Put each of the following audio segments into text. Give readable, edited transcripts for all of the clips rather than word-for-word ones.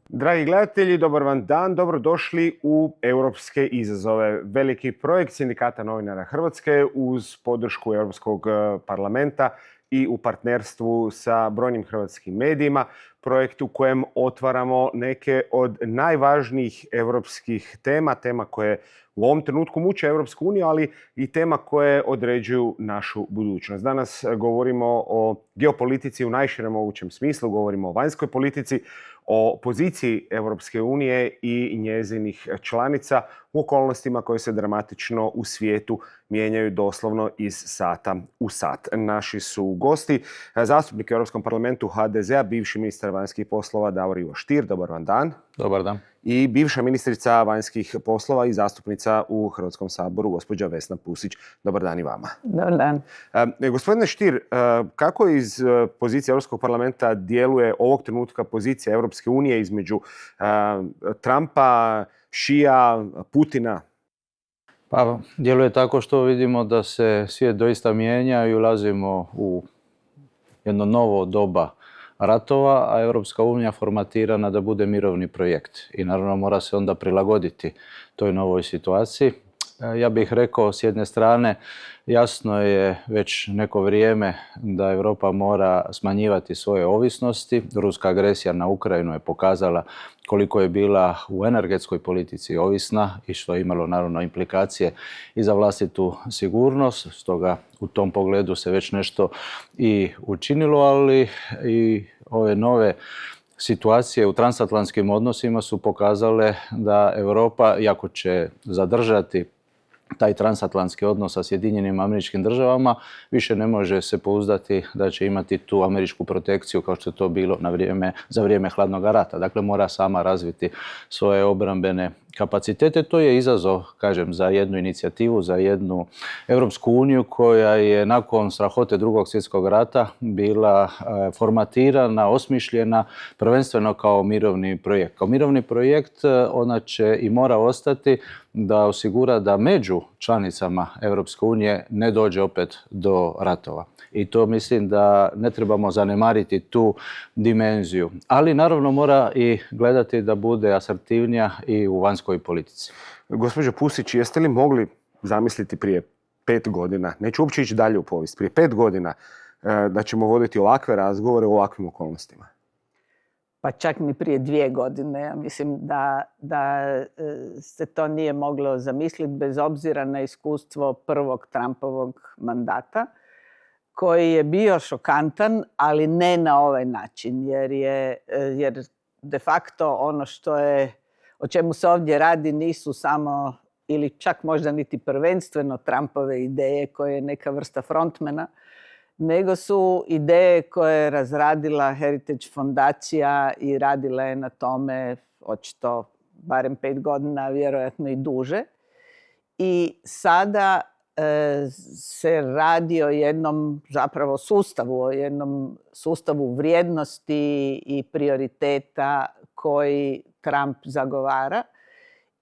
Dragi gledatelji, dobar vam dan, dobrodošli u Europske izazove. Veliki projekt Sindikata novinara Hrvatske uz podršku Europskog parlamenta i u partnerstvu sa brojnim hrvatskim medijima. Projekt u kojem otvaramo neke od najvažnijih europskih tema koje u ovom trenutku muče Europsku uniju, ali i tema koje određuju našu budućnost. Danas govorimo o geopolitici u najširem mogućem smislu, govorimo o vanjskoj politici, o poziciji Europske unije i njezinih članica u okolnostima koje se dramatično u svijetu mijenjaju doslovno iz sata u sat. Naši su gosti zastupnik u Europskom parlamentu HDZ-a, bivši ministar vanjskih poslova Davor Ivo Stier. Dobar vam dan. Dobar dan. I bivša ministrica vanjskih poslova i zastupnica u Hrvatskom saboru, gospođa Vesna Pusić. Dobar dan i vama. Dobar dan. Gospodine Stier, kako iz pozicije Europskog parlamenta djeluje ovog trenutka pozicija Europske unije između Trumpa, Šija, Putina? Pa, djeluje tako što vidimo da se svijet doista mijenja i ulazimo u jedno novo doba ratova, a Europska unija formatirana da bude mirovni projekt. I naravno mora se onda prilagoditi toj novoj situaciji. Ja bih rekao, s jedne strane, jasno je već neko vrijeme da Europa mora smanjivati svoje ovisnosti. Ruska agresija na Ukrajinu je pokazala koliko je bila u energetskoj politici ovisna i što je imalo naravno implikacije i za vlastitu sigurnost. Stoga u tom pogledu se već nešto i učinilo, ali i ove nove situacije u transatlantskim odnosima su pokazale da Europa, iako će zadržati taj transatlantski odnos sa Sjedinjenim Američkim Državama, više ne može se pouzdati da će imati tu američku protekciju kao što je to bilo za vrijeme hladnog rata. Dakle, mora sama razviti svoje obrambene kapacitete. To je izazov, kažem, za jednu inicijativu, za jednu Europsku uniju koja je nakon strahote Drugog svjetskog rata bila formatirana, osmišljena prvenstveno kao mirovni projekt. Kao mirovni projekt ona će i mora ostati da osigura da među članicama Europske unije ne dođe opet do ratova. I to mislim da ne trebamo zanemariti tu dimenziju. Ali naravno mora i gledati da bude asertivnija i u vanjskoj politici. Gospođo Pusić, jeste li mogli zamisliti prije 5 godina, neću uopće ići dalje u povijest, prije 5 godina da ćemo voditi ovakve razgovore u ovakvim okolnostima? Pa čak ni prije 2 godine. Ja mislim da se to nije moglo zamisliti bez obzira na iskustvo prvog Trumpovog mandata, koji je bio šokantan, ali ne na ovaj način, jer de facto ono o čemu se ovdje radi nisu samo, ili čak možda niti prvenstveno Trumpove ideje koje je neka vrsta frontmana, nego su ideje koje je razradila Heritage fondacija i radila je na tome očito barem 5 godina, a vjerojatno i duže. I sada se radi o jednom zapravo sustavu, o jednom sustavu vrijednosti i prioriteta koji Trump zagovara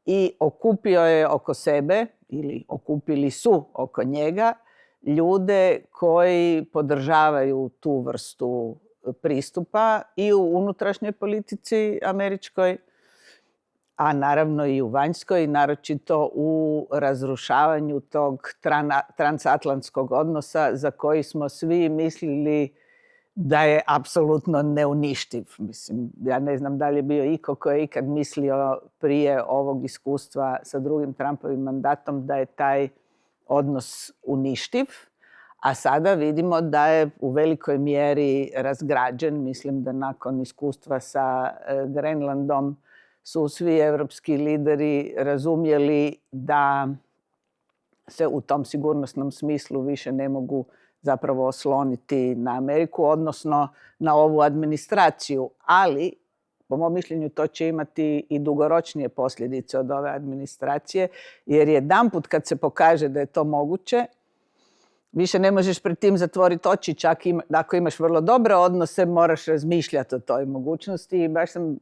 i okupio je oko sebe ili okupili su oko njega ljude koji podržavaju tu vrstu pristupa i u unutrašnjoj politici američkoj, a naravno i u vanjskoj, naročito u razrušavanju tog transatlantskog odnosa za koji smo svi mislili da je apsolutno neuništiv. Mislim, ja ne znam da li je bio iko koji je ikad mislio prije ovog iskustva sa drugim Trumpovim mandatom da je taj odnos uništiv, a sada vidimo da je u velikoj mjeri razgrađen. Mislim da nakon iskustva sa Grenlandom su svi evropski lideri razumjeli da se u tom sigurnosnom smislu više ne mogu zapravo osloniti na Ameriku, odnosno na ovu administraciju. Ali, po mom mišljenju, to će imati i dugoročnije posljedice od ove administracije, jer jedanput kad se pokaže da je to moguće, više ne možeš pred tim zatvoriti oči, čak ako imaš vrlo dobre odnose, moraš razmišljati o toj mogućnosti. I baš sam,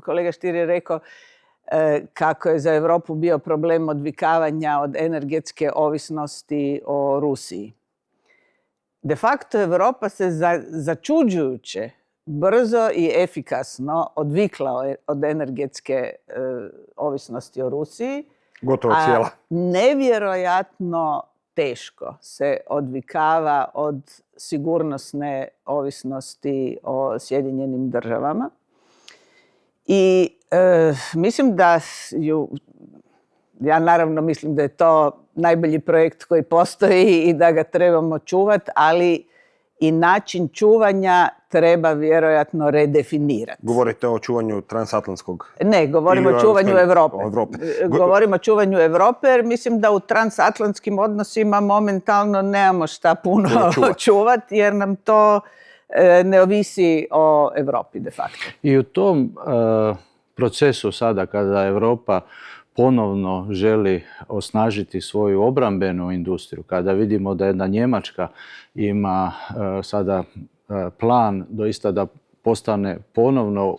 kolega Stier je rekao kako je za Europu bio problem odvikavanja od energetske ovisnosti o Rusiji. De facto Europa se začuđujuće brzo i efikasno odvikla od energetske ovisnosti o Rusiji. Gotovo cijela. Nevjerojatno teško se odvikava od sigurnosne ovisnosti o Sjedinjenim državama. I mislim da ja naravno mislim da je to najbolji projekt koji postoji i da ga trebamo čuvati, ali i način čuvanja treba vjerojatno redefinirati. Govorite o čuvanju transatlantskog? Ne, govorimo o čuvanju Europe. Govorimo o čuvanju Europe jer mislim da u transatlantskim odnosima momentalno nemamo šta puno čuvati jer nam to ne ovisi o Europi de facto. I u tom procesu sada kada Europa ponovno želi osnažiti svoju obrambenu industriju, kada vidimo da jedna Njemačka ima sada plan doista da postane ponovno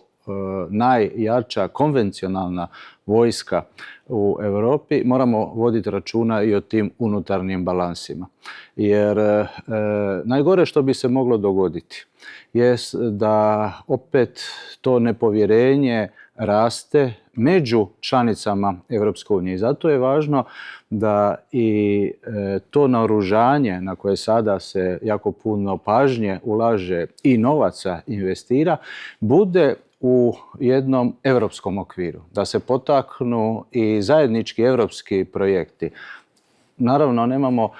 najjača konvencionalna vojska u Europi, moramo voditi računa i o tim unutarnjim balansima. Jer najgore što bi se moglo dogoditi jest da opet to nepovjerenje raste među članicama Europske unije. I zato je važno da i to naoružanje na koje sada se jako puno pažnje ulaže i novaca investira, bude u jednom europskom okviru, da se potaknu i zajednički europski projekti. Naravno, nemamo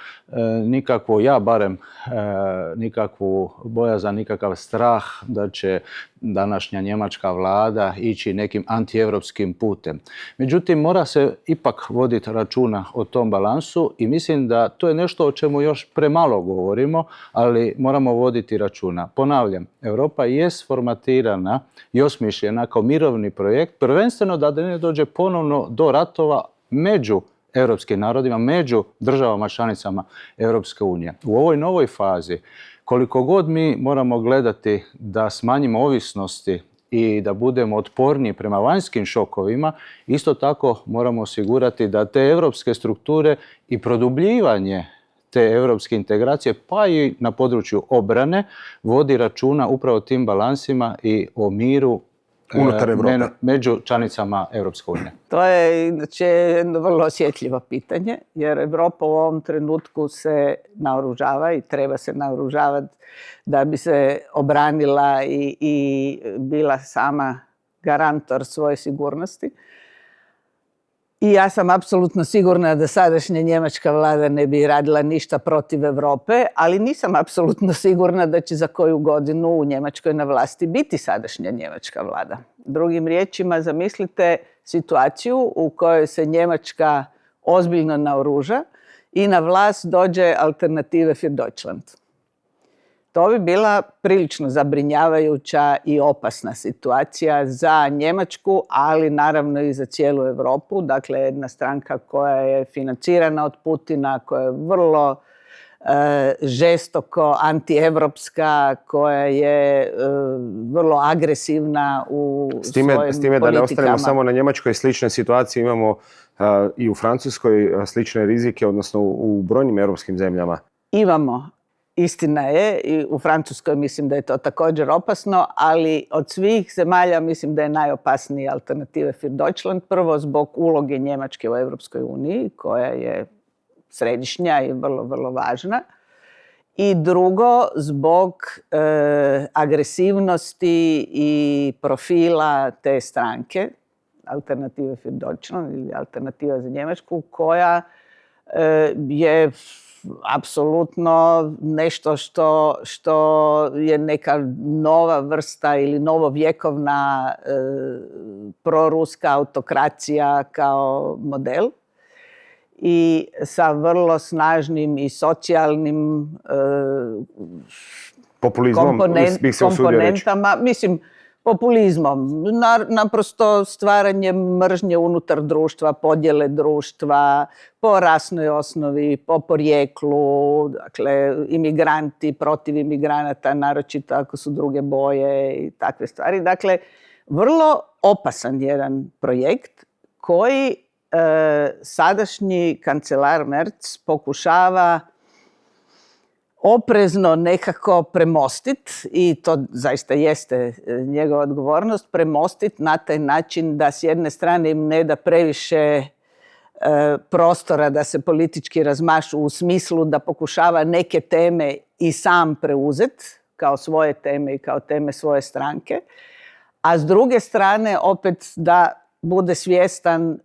nikakvu, ja barem, nikakvu bojazan, nikakav strah da će današnja njemačka vlada ići nekim antievropskim putem. Međutim, mora se ipak voditi računa o tom balansu i mislim da to je nešto o čemu još premalo govorimo, ali moramo voditi računa. Ponavljam, Europa je formatirana i osmišljena kao mirovni projekt, prvenstveno da ne dođe ponovno do ratova među europskim narodima, među državama članicama Europske unije. U ovoj novoj fazi, koliko god mi moramo gledati da smanjimo ovisnosti i da budemo otporniji prema vanjskim šokovima, isto tako moramo osigurati da te europske strukture i produbljivanje te europske integracije, pa i na području obrane, vodi računa upravo o tim balansima i o miru unutar Europe, među članicama Europske unije. To je inače jedno vrlo osjetljivo pitanje, jer Europa u ovom trenutku se naoružava i treba se naoružavati da bi se obranila i bila sama garantor svoje sigurnosti. I ja sam apsolutno sigurna da sadašnja njemačka vlada ne bi radila ništa protiv Europe, ali nisam apsolutno sigurna da će za koju godinu u Njemačkoj na vlasti biti sadašnja njemačka vlada. Drugim riječima, zamislite situaciju u kojoj se Njemačka ozbiljno naoruža i na vlast dođe Alternative für Deutschland. To bi bila prilično zabrinjavajuća i opasna situacija za Njemačku, ali naravno i za cijelu Europu. Dakle, jedna stranka koja je financirana od Putina, koja je vrlo žestoko antievropska, koja je vrlo agresivna u svojim politikama. S time da ne ostanemo samo na Njemačkoj, slične situacije imamo i u Francuskoj, slične rizike, odnosno u brojnim europskim zemljama. Imamo. Istina je, i u Francuskoj mislim da je to također opasno, ali od svih zemalja mislim da je najopasniji Alternative für Deutschland. Prvo zbog uloge Njemačke u Europskoj uniji, koja je središnja i vrlo, vrlo važna. I drugo, zbog agresivnosti i profila te stranke, Alternative für Deutschland ili Alternativa za Njemačku, koja je apsolutno nešto što je neka nova vrsta ili novovjekovna proruska autokracija kao model i sa vrlo snažnim i socijalnim komponentama. Mislim, populizmom, naprosto stvaranjem mržnje unutar društva, podjele društva, po rasnoj osnovi, po porijeklu, dakle, imigranti protiv imigranata, naročito ako su druge boje i takve stvari. Dakle, vrlo opasan jedan projekt koji sadašnji kancelar Merz pokušava oprezno nekako premostiti, i to zaista jeste njegova odgovornost, premostiti na taj način da s jedne strane im ne da previše prostora da se politički razmašu, u smislu da pokušava neke teme i sam preuzeti kao svoje teme i kao teme svoje stranke, a s druge strane opet da bude svjestan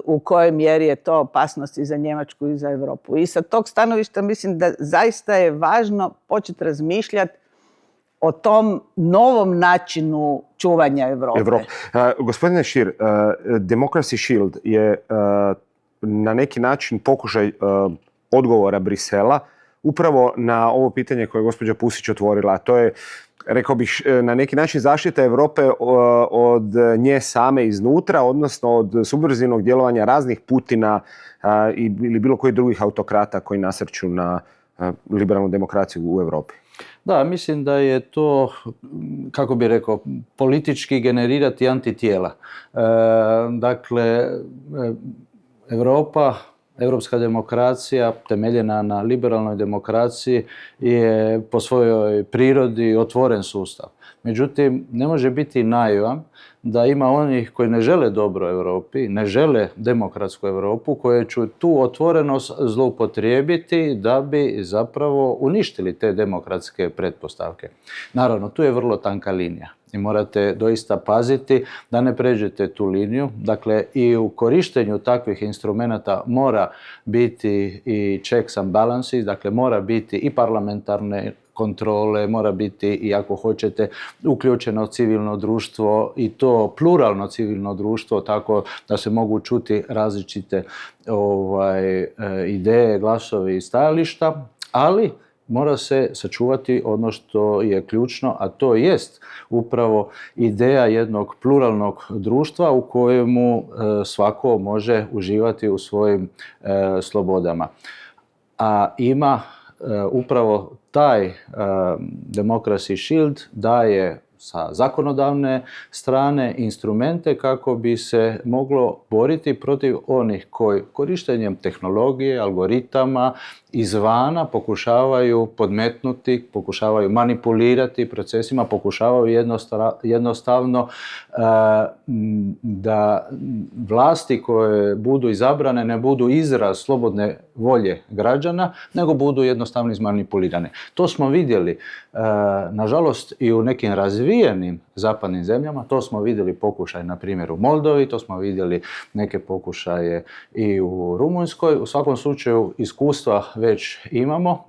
u kojoj mjeri je to opasnost i za Njemačku i za Europu. I sa tog stanovišta mislim da zaista je važno početi razmišljati o tom novom načinu čuvanja Europe. Gospodine Stier, Democracy Shield je na neki način pokušaj odgovora Brisela upravo na ovo pitanje koje je gospođa Pusić otvorila, a to je, rekao bih, na neki način zaštita Europe od nje same iznutra, odnosno od subverzivnog djelovanja raznih Putina ili bilo kojih drugih autokrata koji nasrću na liberalnu demokraciju u Europi. Da, mislim da je to, kako bi rekao, politički generirati antitijela. Dakle, Europska demokracija temeljena na liberalnoj demokraciji je po svojoj prirodi otvoren sustav. Međutim, ne može biti naivan da ima onih koji ne žele dobro Europi, ne žele demokratsku Europu, koje će tu otvorenost zloupotrijebiti da bi zapravo uništili te demokratske pretpostavke. Naravno, tu je vrlo tanka linija i morate doista paziti da ne pređete tu liniju. Dakle, i u korištenju takvih instrumenata mora biti i checks and balances, dakle mora biti i parlamentarne kontrole, mora biti, i ako hoćete, uključeno civilno društvo, i to pluralno civilno društvo, tako da se mogu čuti različite ideje, glasovi i stajališta, ali mora se sačuvati ono što je ključno, a to jest upravo ideja jednog pluralnog društva u kojemu svako može uživati u svojim slobodama. A ima upravo taj Democracy Shield daje sa zakonodavne strane instrumente kako bi se moglo boriti protiv onih koji korištenjem tehnologije, algoritama izvana pokušavaju podmetnuti, pokušavaju manipulirati procesima, pokušavaju jednostavno da vlasti koje budu izabrane ne budu izraz slobodne volje građana, nego budu jednostavno izmanipulirane. To smo vidjeli, nažalost, i u nekim razvijenim zapadnim zemljama. To smo vidjeli pokušaj, na primjer, u Moldovi, to smo vidjeli neke pokušaje i u Rumunjskoj. U svakom slučaju iskustva već imamo.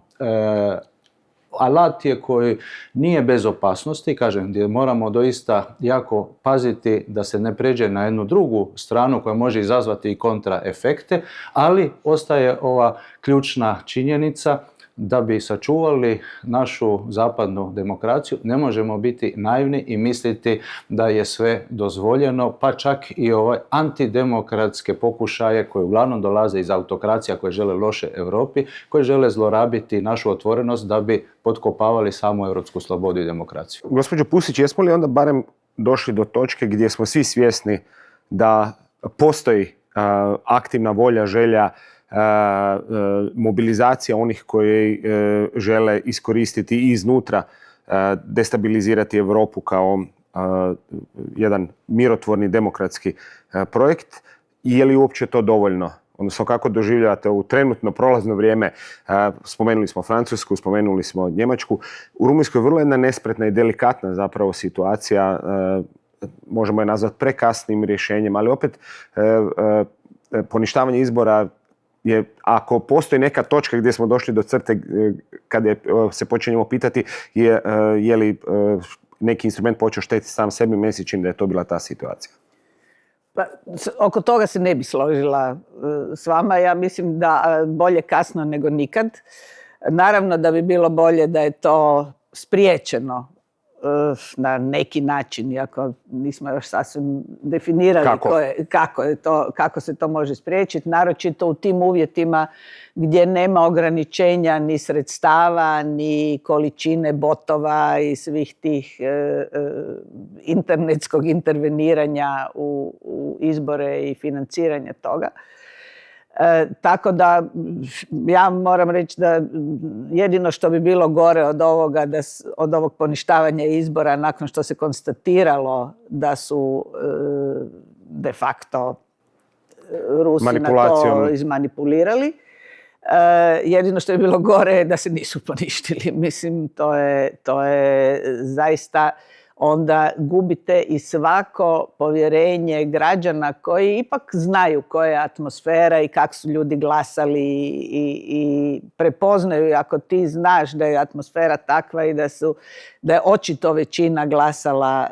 Alat je koji nije bez opasnosti, kažem, gdje moramo doista jako paziti da se ne pređe na jednu drugu stranu koja može izazvati i kontraefekte, ali ostaje ova ključna činjenica: da bi sačuvali našu zapadnu demokraciju, ne možemo biti naivni i misliti da je sve dozvoljeno, pa čak i ovaj antidemokratske pokušaje koje uglavnom dolaze iz autokracija koje žele loše Europi, koje žele zlorabiti našu otvorenost da bi potkopavali samu europsku slobodu i demokraciju. Gospođo Pusić, jesmo li onda barem došli do točke gdje smo svi svjesni da postoji aktivna volja, želja, mobilizacija onih koji žele iskoristiti iznutra, destabilizirati Europu kao jedan mirotvorni demokratski projekt? Je li uopće to dovoljno? Odnosno, kako doživljavate u trenutno prolazno vrijeme? Spomenuli smo Francusku, spomenuli smo Njemačku. U Rumunjskoj je vrlo jedna nespretna i delikatna zapravo situacija. Možemo je nazvati prekasnim rješenjem, ali opet poništavanje izbora je, ako postoji neka točka gdje smo došli do crte kada se počinjemo pitati je li neki instrument počeo štetiti sam sebi, meni se čini da je to bila ta situacija. Pa, oko toga se ne bi složila s vama. Ja mislim da bolje kasno nego nikad. Naravno da bi bilo bolje da je to spriječeno na neki način, iako nismo još sasvim definirali kako se to može spriječiti, naročito u tim uvjetima gdje nema ograničenja ni sredstava, ni količine botova i svih tih internetskog interveniranja u izbore i financiranje toga. Tako da ja moram reći da jedino što bi bilo gore od ovoga, od ovog poništavanja izbora nakon što se konstatiralo da su de facto Rusi na to izmanipulirali. Jedino što je bilo gore je da se nisu poništili. Mislim, to je zaista, onda gubite i svako povjerenje građana koji ipak znaju koja je atmosfera i kako su ljudi glasali i prepoznaju. Ako ti znaš da je atmosfera takva i da je očito većina glasala,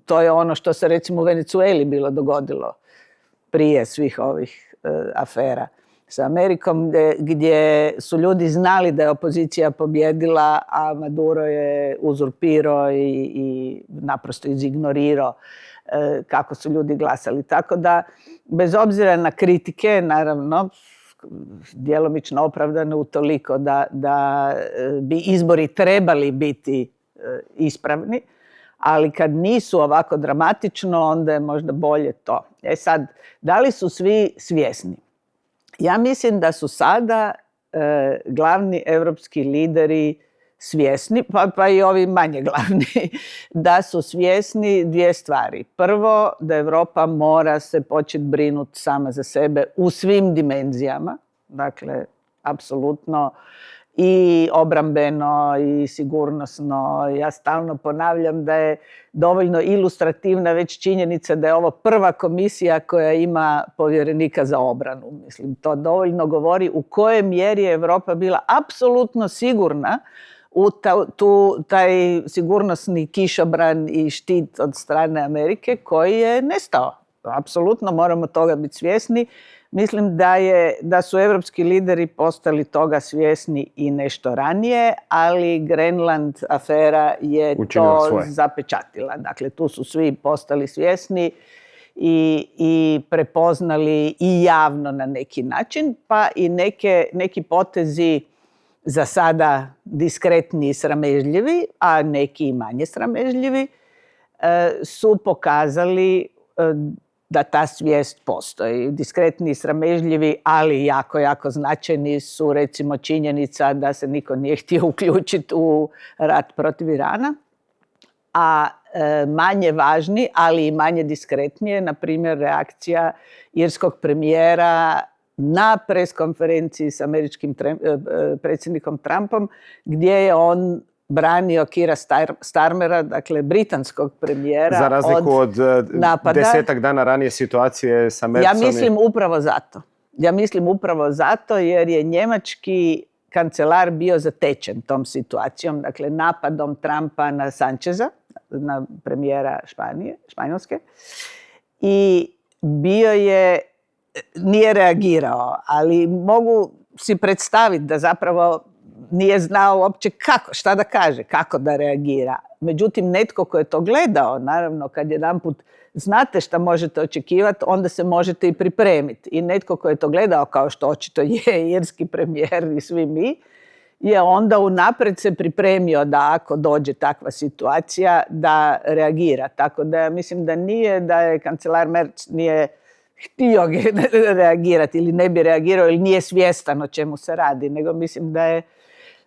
to je ono što se recimo u Venezueli bilo dogodilo prije svih ovih afera sa Amerikom, gdje su ljudi znali da je opozicija pobjedila, a Maduro je uzurpirao i naprosto izignorirao kako su ljudi glasali. Tako da, bez obzira na kritike, naravno, djelomično opravdane utoliko da bi izbori trebali biti ispravni, ali kad nisu ovako dramatično, onda je možda bolje to. Sad, da li su svi svjesni? Ja mislim da su sada glavni europski lideri svjesni, pa i ovi manje glavni, da su svjesni dvije stvari. Prvo, da Europa mora se početi brinuti sama za sebe u svim dimenzijama, dakle, apsolutno i obrambeno i sigurnosno. Ja stalno ponavljam da je dovoljno ilustrativna već činjenica da je ovo prva komisija koja ima povjerenika za obranu. Mislim, to dovoljno govori u kojoj mjeri je Europa bila apsolutno sigurna u taj sigurnosni kišobran i štit od strane Amerike koji je nestao. Apsolutno moramo toga biti svjesni. Mislim da su evropski lideri postali toga svjesni i nešto ranije, ali Grenland afera je to zapečatila. Dakle, tu su svi postali svjesni i prepoznali i javno na neki način, pa i neki potezi za sada diskretni i sramežljivi, a neki i manje sramežljivi, su pokazali da ta svijest postoji. Diskretni i sramežljivi, ali jako, jako značajni su recimo činjenica da se niko nije htio uključiti u rat protiv Irana, a manje važni, ali i manje diskretnije, na primjer reakcija irskog premijera na preskonferenciji s američkim predsjednikom Trumpom, gdje je on branio Keira Starmera, dakle britanskog premijera, za razliku od napada. 10 dana ranije situacije sa Mercom. Ja mislim upravo zato jer je njemački kancelar bio zatečen tom situacijom, dakle napadom Trumpa na Sancheza, na premijera Španjolske, i nije reagirao, ali mogu si predstaviti da zapravo nije znao uopće šta da kaže, kako da reagira. Međutim, netko ko je to gledao, naravno, kad jedanput znate šta možete očekivati, onda se možete i pripremiti. I netko ko je to gledao, kao što očito je irski premijer i svi mi, je onda unaprijed se pripremio da ako dođe takva situacija, da reagira. Tako da mislim da je kancelar Merz nije htio reagirati ili ne bi reagirao ili nije svjestan o čemu se radi, nego mislim da je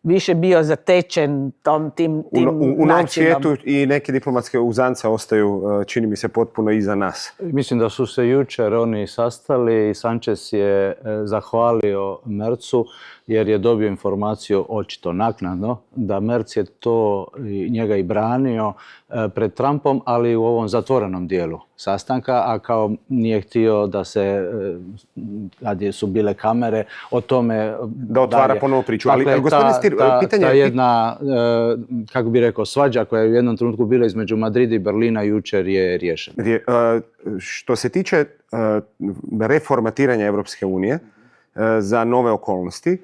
više bio zatečen tim načinom. U novom svijetu i neke diplomatske uzance ostaju, čini mi se, potpuno iza nas. Mislim da su se jučer oni sastali i Sanchez je zahvalio Merzu jer je dobio informaciju, očito naknadno, da Merz je to njega i branio pred Trumpom, ali u ovom zatvorenom dijelu sastanka, a kao nije htio da se, kad su bile kamere, o tome da otvara ponovo priču. Dakle, ali gospodine Stier, pitanje je... Ta jedna, kako bi rekao, svađa koja je u jednom trenutku bila između Madrida i Berlina jučer je riješena. Što se tiče reformatiranja Europske unije za nove okolnosti,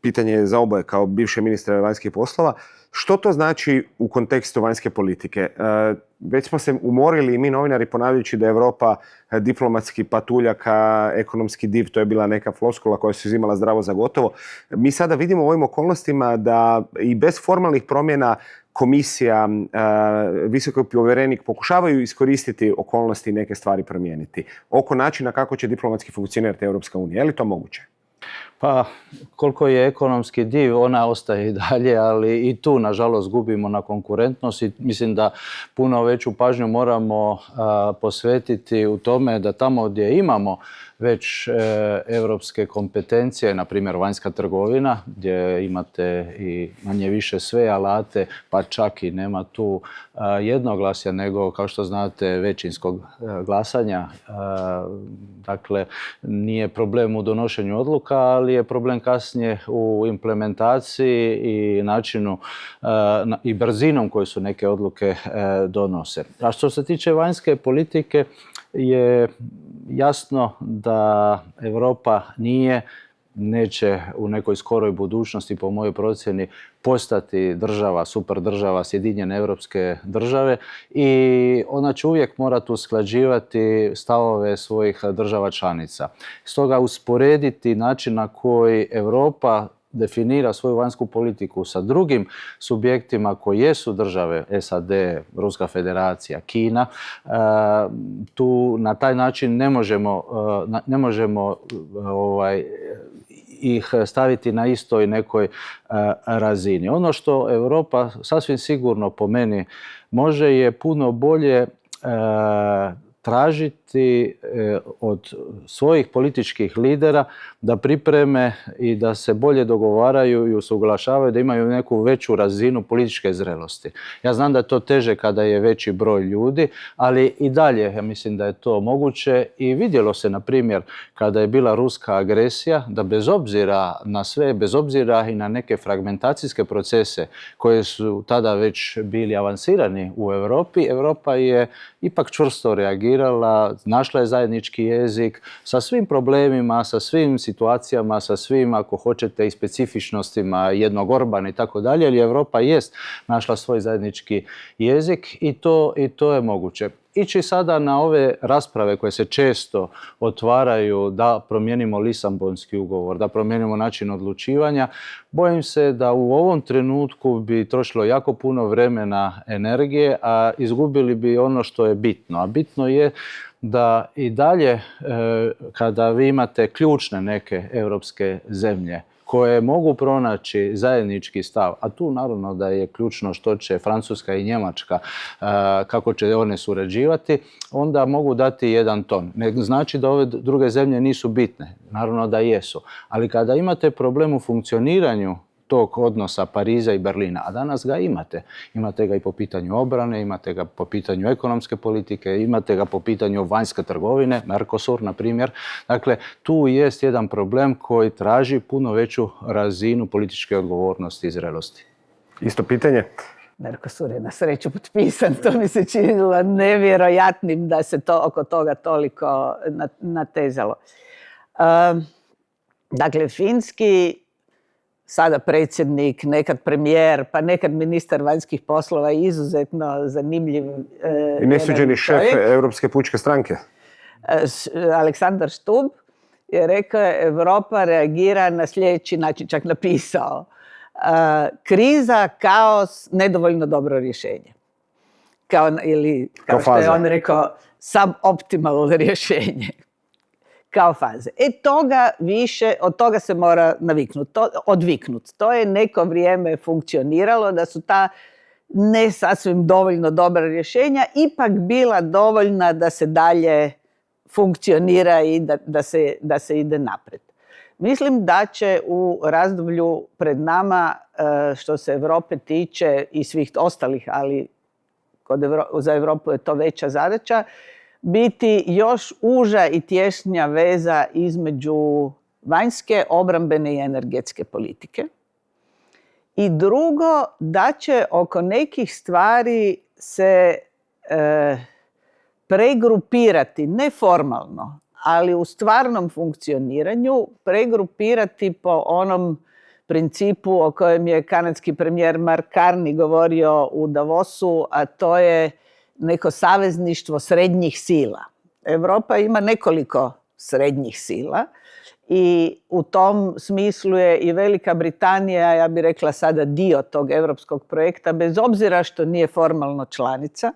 pitanje za oboje kao bivše ministre vanjskih poslova. Što to znači u kontekstu vanjske politike? Već smo se umorili i mi novinari ponavljajući da je Europa diplomatski patuljaka, ekonomski div, to je bila neka floskula koja se uzimala zdravo za gotovo. Mi sada vidimo u ovim okolnostima da i bez formalnih promjena komisija, visoki povjerenik pokušavaju iskoristiti okolnosti i neke stvari promijeniti. Oko načina kako će diplomatski funkcionirati Europska unija. Je li to moguće? Pa, koliko je ekonomski div, ona ostaje i dalje, ali i tu, nažalost, gubimo na konkurentnosti. Mislim da puno veću pažnju moramo posvetiti u tome da tamo gdje imamo već europske kompetencije, na primjer vanjska trgovina, gdje imate i manje više sve alate, pa čak i nema tu jednoglasja, nego, kao što znate, većinskog glasanja. Dakle, nije problem u donošenju odluka, ali je problem kasnije u implementaciji i načinu i brzinom koju su neke odluke donose. A što se tiče vanjske politike, je jasno da Europa neće u nekoj skoroj budućnosti, po mojoj procjeni, postati država, super država, Sjedinjene europske države i ona će uvijek morati usklađivati stavove svojih država članica. Stoga usporediti način na koji Europa definira svoju vanjsku politiku sa drugim subjektima koji jesu države, SAD, Ruska federacija, Kina, tu na taj način ne možemo ih staviti na istoj nekoj razini. Ono što Europa sasvim sigurno po meni može je puno bolje tražiti od svojih političkih lidera da pripreme i da se bolje dogovaraju i usuglašavaju, da imaju neku veću razinu političke zrelosti. Ja znam da je to teže kada je veći broj ljudi, ali i dalje ja mislim da je to moguće i vidjelo se, na primjer, kada je bila ruska agresija, da bez obzira na sve, bez obzira i na neke fragmentacijske procese koje su tada već bili avansirani u Europi, Europa je ipak čvrsto reagirala, našla je zajednički jezik sa svim problemima, sa svim situacijama, sa svim, ako hoćete, i specifičnostima jednog Orbana i tako dalje, ali Europa jest našla svoj zajednički jezik i to je moguće. Ići sada na ove rasprave koje se često otvaraju da promijenimo Lisabonski ugovor, da promijenimo način odlučivanja, bojim se da u ovom trenutku bi trošilo jako puno vremena, energije, a izgubili bi ono što je bitno. A bitno je da i dalje, kada vi imate ključne neke europske zemlje koje mogu pronaći zajednički stav, a tu naravno da je ključno što će Francuska i Njemačka, kako će one surađivati, onda mogu dati jedan ton. Ne znači da ove druge zemlje nisu bitne, naravno da jesu, ali kada imate problem u funkcioniranju tog odnosa Pariza i Berlina, a danas ga imate. Imate ga i po pitanju obrane, imate ga po pitanju ekonomske politike, imate ga po pitanju vanjske trgovine, Mercosur, na primjer. Dakle, tu jest jedan problem koji traži puno veću razinu političke odgovornosti i zrelosti. Isto pitanje? Mercosur je na sreću potpisan, to mi se činilo nevjerojatnim da se to oko toga toliko natezalo. Dakle, finski sada predsjednik, nekad premijer, pa nekad ministar vanjskih poslova, izuzetno zanimljiv i nesuđeni šef Europske pučke stranke. Aleksandar Stubb je rekao, Europa reagira na sljedeći način, čak napisao. Kriza, kaos, nedovoljno dobro rješenje. Kao što je on rekao, suboptimal rješenje. Kao faze. Od toga se mora odviknuti. To je neko vrijeme funkcioniralo, da su ta ne sasvim dovoljno dobra rješenja ipak bila dovoljna da se dalje funkcionira i da se ide naprijed. Mislim da će u razdoblju pred nama, što se Europe tiče i svih ostalih, ali za Europu je to veća zadaća, biti još uža i tješnja veza između vanjske, obrambene i energetske politike. I drugo, da će oko nekih stvari se pregrupirati, ne formalno, ali u stvarnom funkcioniranju, pregrupirati po onom principu o kojem je kanadski premijer Mark Carney govorio u Davosu, a to je neko savezništvo srednjih sila. Europa ima nekoliko srednjih sila i u tom smislu je i Velika Britanija, ja bih rekla sada, dio tog europskog projekta, bez obzira što nije formalno članica,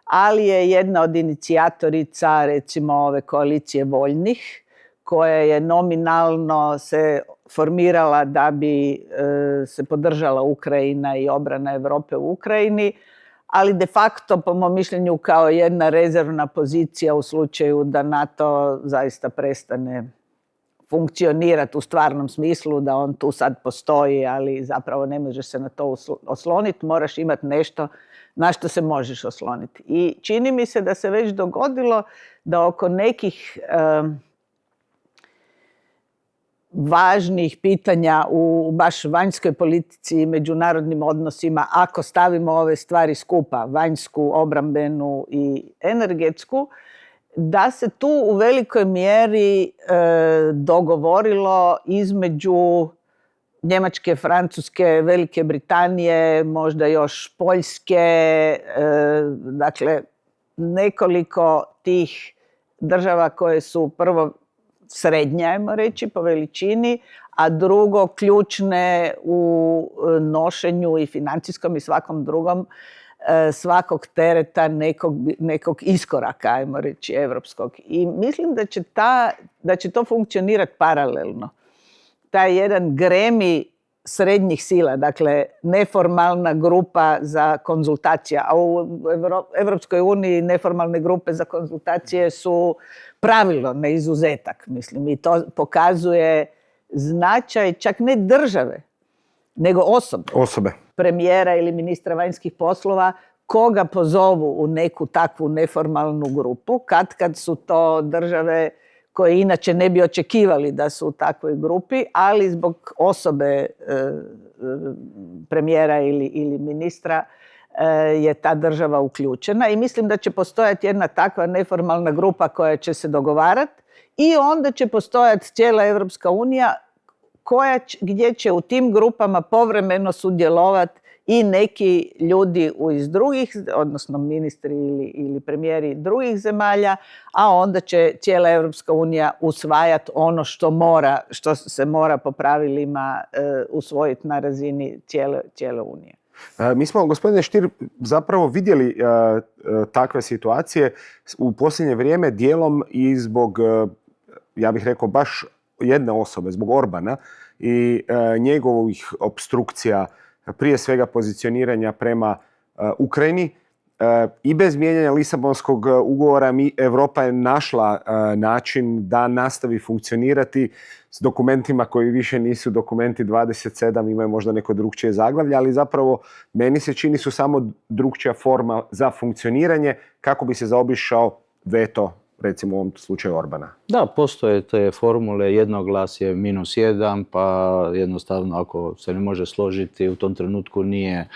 ali je jedna od inicijatorica, recimo, ove koalicije voljnih, koja je nominalno se formirala da bi se podržala Ukrajina i obrana Europe u Ukrajini, ali de facto, po mom mišljenju, kao jedna rezervna pozicija u slučaju da NATO zaista prestane funkcionirati u stvarnom smislu, da on tu sad postoji, ali zapravo ne možeš se na to osloniti, moraš imati nešto na što se možeš osloniti. I čini mi se da se već dogodilo da oko nekih važnih pitanja u baš vanjskoj politici i međunarodnim odnosima, ako stavimo ove stvari skupa, vanjsku, obrambenu i energetsku, da se tu u velikoj mjeri dogovorilo između Njemačke, Francuske, Velike Britanije, možda još Poljske, dakle nekoliko tih država koje su prvo srednje, ajmo reći, po veličini, a drugo ključne u nošenju i financijskom i svakom drugom svakog tereta nekog iskoraka, ajmo reći, evropskog. I mislim da će to funkcionirati paralelno. Taj jedan gremi srednjih sila, dakle neformalna grupa za konzultacije, a u Evropskoj uniji neformalne grupe za konzultacije su pravilo, ne izuzetak, mislim, i to pokazuje značaj čak ne države, nego osobe. Premijera ili ministra vanjskih poslova, koga pozovu u neku takvu neformalnu grupu, kad su to države koje inače ne bi očekivali da su u takvoj grupi, ali zbog osobe premijera ili ministra je ta država uključena i mislim da će postojati jedna takva neformalna grupa koja će se dogovarati i onda će postojati cijela Europska unija gdje će u tim grupama povremeno sudjelovati i neki ljudi iz drugih, odnosno ministri ili premijeri drugih zemalja, a onda će cijela Europska unija usvajati ono što se mora po pravilima usvojiti na razini cijele unije. Mi smo, gospodine Stier, zapravo vidjeli takve situacije u posljednje vrijeme dijelom i zbog, ja bih rekao, baš jedne osobe, zbog Orbana i njegovih opstrukcija, prije svega pozicioniranja prema Ukrajini. I bez mijenjanja Lisabonskog ugovora Europa je našla način da nastavi funkcionirati s dokumentima koji više nisu dokumenti 27, imaju možda neko drugčije zaglavlje, ali zapravo meni se čini su samo drugčija forma za funkcioniranje kako bi se zaobišao veto, recimo u ovom slučaju Orbana. Da, postoje te formule, jednoglasje -1, pa jednostavno ako se ne može složiti u tom trenutku nije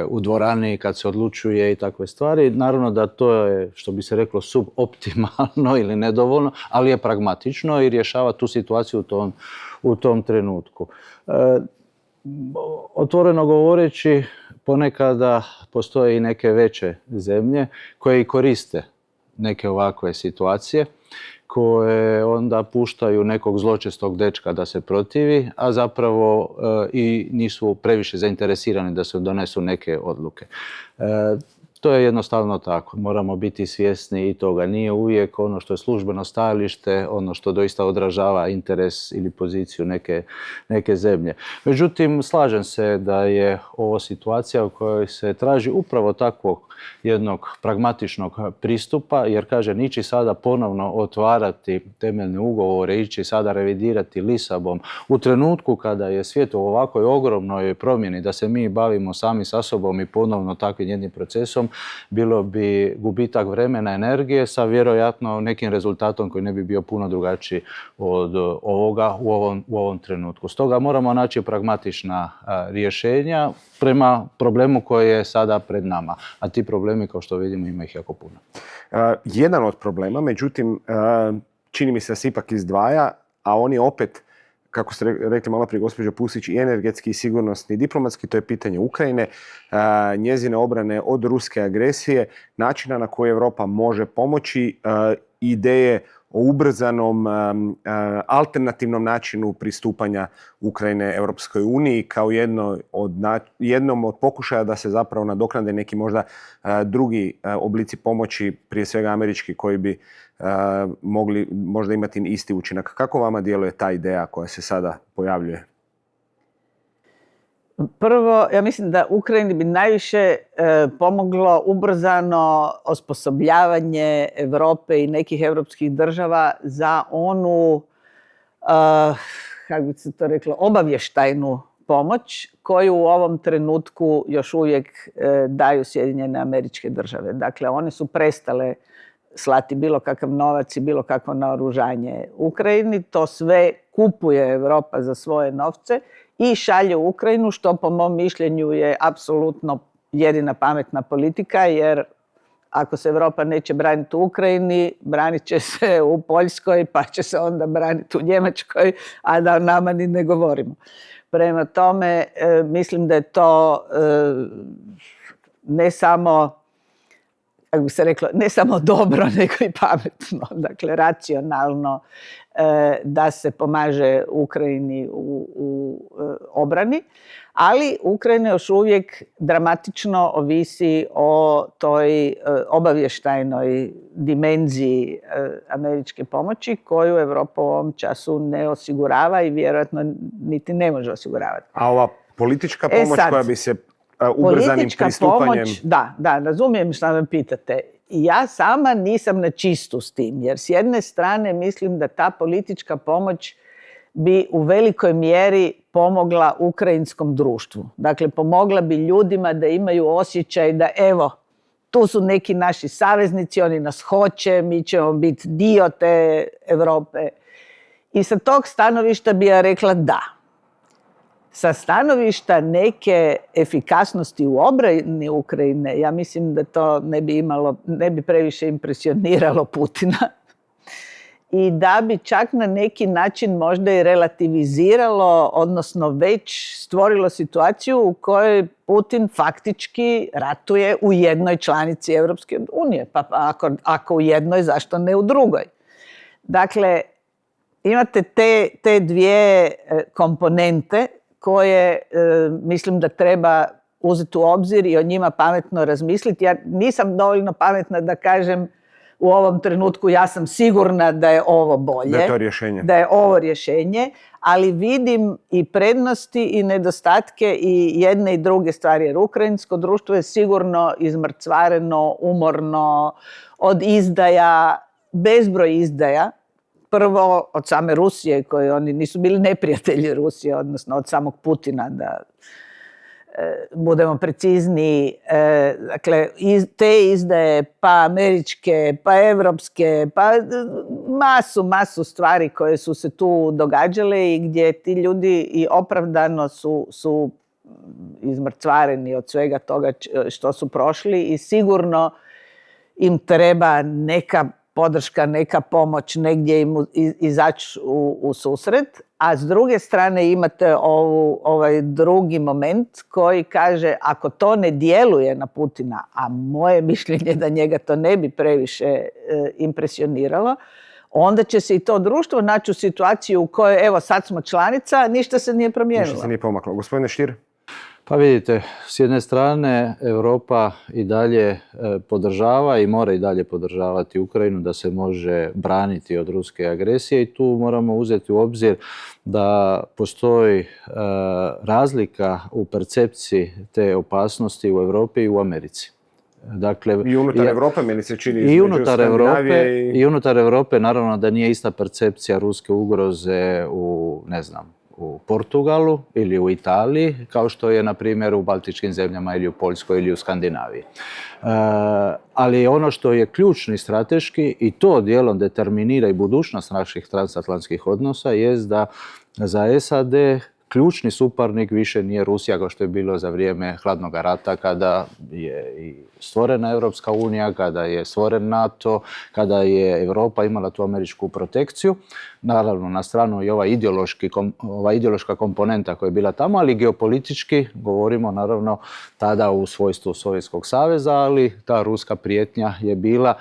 u dvorani kad se odlučuje i takve stvari. Naravno da to je, što bi se reklo, suboptimalno ili nedovoljno, ali je pragmatično i rješava tu situaciju u tom trenutku. Otvoreno govoreći, ponekada postoje i neke veće zemlje koje i koriste neke ovakve situacije koje onda puštaju nekog zločestog dečka da se protivi, a zapravo i nisu previše zainteresirani da se donesu neke odluke. To je jednostavno tako. Moramo biti svjesni i toga. Nije uvijek ono što je službeno stajalište, ono što doista odražava interes ili poziciju neke zemlje. Međutim, slažem se da je ovo situacija u kojoj se traži upravo takvog jednog pragmatičnog pristupa, jer kaže, ići sada ponovno otvarati temeljne ugovore, ići sada revidirati Lisabon u trenutku kada je svijet u ovakvoj ogromnoj promjeni, da se mi bavimo sami sa sobom i ponovno takvim jednim procesom, bilo bi gubitak vremena, energije sa vjerojatno nekim rezultatom koji ne bi bio puno drugačiji od ovoga u ovom trenutku. Stoga moramo naći pragmatična rješenja prema problemu koji je sada pred nama. A ti problemi, kao što vidimo, ima ih jako puno. Jedan od problema, međutim, čini mi se da se ipak izdvaja, a on je opet kako ste rekli malo prije gospođo Pusić, i energetski i sigurnosni i diplomatski, to je pitanje Ukrajine, njezine obrane od ruske agresije, načina na koji Europa može pomoći, ideje o ubrzanom alternativnom načinu pristupanja Ukrajine Europskoj uniji kao jednom od pokušaja da se zapravo nadoknade neki možda drugi oblici pomoći, prije svega američki, koji bi mogli možda imati isti učinak. Kako vama djeluje ta ideja koja se sada pojavljuje? Prvo, ja mislim da Ukrajini bi najviše pomoglo ubrzano osposobljavanje Europe i nekih europskih država za onu, kako bi se to reklo, obavještajnu pomoć koju u ovom trenutku još uvijek daju Sjedinjene Američke Države. Dakle, one su prestale slati bilo kakav novac i bilo kakvo naoružanje Ukrajini. To sve kupuje Europa za svoje novce i šalje u Ukrajinu, što po mom mišljenju je apsolutno jedina pametna politika, jer ako se Europa neće braniti u Ukrajini, branit će se u Poljskoj, pa će se onda braniti u Njemačkoj, a da o nama ni ne govorimo. Prema tome, mislim da je to ne samo, kako bi se reklo, ne samo dobro, nego i pametno, dakle racionalno, da se pomaže Ukrajini u obrani, ali Ukrajina još uvijek dramatično ovisi o toj obavještajnoj dimenziji američke pomoći koju Europa u ovom času ne osigurava i vjerojatno niti ne može osiguravati. A ova politička pomoć koja bi se ubrzanim pristupanjem... Pomoć, da, razumijem što me pitate. Ja sama nisam na čistu s tim, jer s jedne strane mislim da ta politička pomoć bi u velikoj mjeri pomogla ukrajinskom društvu. Dakle, pomogla bi ljudima da imaju osjećaj da evo, tu su neki naši saveznici, oni nas hoće, mi ćemo biti dio te Europe. I sa tog stanovišta bi ja rekla da. Sa stanovišta neke efikasnosti u obrani Ukrajine, ja mislim da to ne bi previše impresioniralo Putina i da bi čak na neki način možda i relativiziralo, odnosno već stvorilo situaciju u kojoj Putin faktički ratuje u jednoj članici Europske unije. Pa ako u jednoj, zašto ne u drugoj? Dakle, imate te dvije komponente koje mislim da treba uzeti u obzir i o njima pametno razmisliti. Ja nisam dovoljno pametna da kažem u ovom trenutku ja sam sigurna da je ovo bolje. Da je to rješenje. Da je ovo rješenje, ali vidim i prednosti i nedostatke i jedne i druge stvari. Jer ukrajinsko društvo je sigurno izmrcvareno, umorno, od izdaja, bezbroj izdaja. Prvo od same Rusije, koji oni nisu bili neprijatelji Rusije, odnosno od samog Putina, da budemo precizniji. Dakle, te izdaje, pa američke, pa evropske, pa masu stvari koje su se tu događale i gdje ti ljudi i opravdano su izmrcvareni od svega toga što su prošli i sigurno im treba neka podrška, neka pomoć, negdje im izaći u susret, a s druge strane imate ovaj drugi moment koji kaže ako to ne djeluje na Putina, a moje mišljenje da njega to ne bi previše impresioniralo, onda će se i to društvo naći u situaciji u kojoj evo sad smo članica, ništa se nije promijenilo. Ništa se nije pomaklo. Gospodine Stier? Pa vidite, s jedne strane Europa i dalje podržava i mora i dalje podržavati Ukrajinu da se može braniti od ruske agresije i tu moramo uzeti u obzir da postoji razlika u percepciji te opasnosti u Europi i u Americi. Dakle, i unutar Europe, meni se čini, i unutar Europe naravno da nije ista percepcija ruske ugroze u, ne znam, u Portugalu ili u Italiji, kao što je, na primjer, u Baltičkim zemljama ili u Poljskoj ili u Skandinaviji. Ali ono što je ključni strateški i to dijelom determinira i budućnost naših transatlantskih odnosa jest da za SAD ključni suparnik više nije Rusija kao što je bilo za vrijeme hladnog rata kada je i stvorena Europska unija, kada je stvoren NATO, kada je Europa imala tu američku protekciju. Naravno, na stranu i ova ideološka komponenta koja je bila tamo, ali geopolitički govorimo naravno tada u svojstvu Sovjetskog saveza, ali ta ruska prijetnja je bila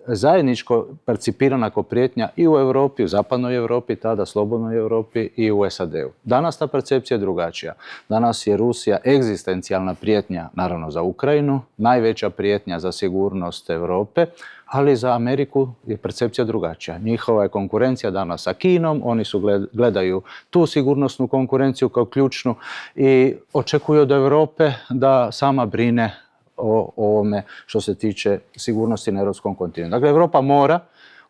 zajedničko percipirana kao prijetnja i u Europi, u zapadnoj Europi, tada slobodnoj Europi i u SAD-u. Danas ta percepcija je drugačija. Danas je Rusija egzistencijalna prijetnja, naravno za Ukrajinu, najveća prijetnja za sigurnost Europe, ali za Ameriku je percepcija drugačija. Njihova je konkurencija danas sa Kinom, oni gledaju tu sigurnosnu konkurenciju kao ključnu i očekuju od Europe da sama brine o ovome što se tiče sigurnosti na europskom kontinentu. Dakle, Europa mora,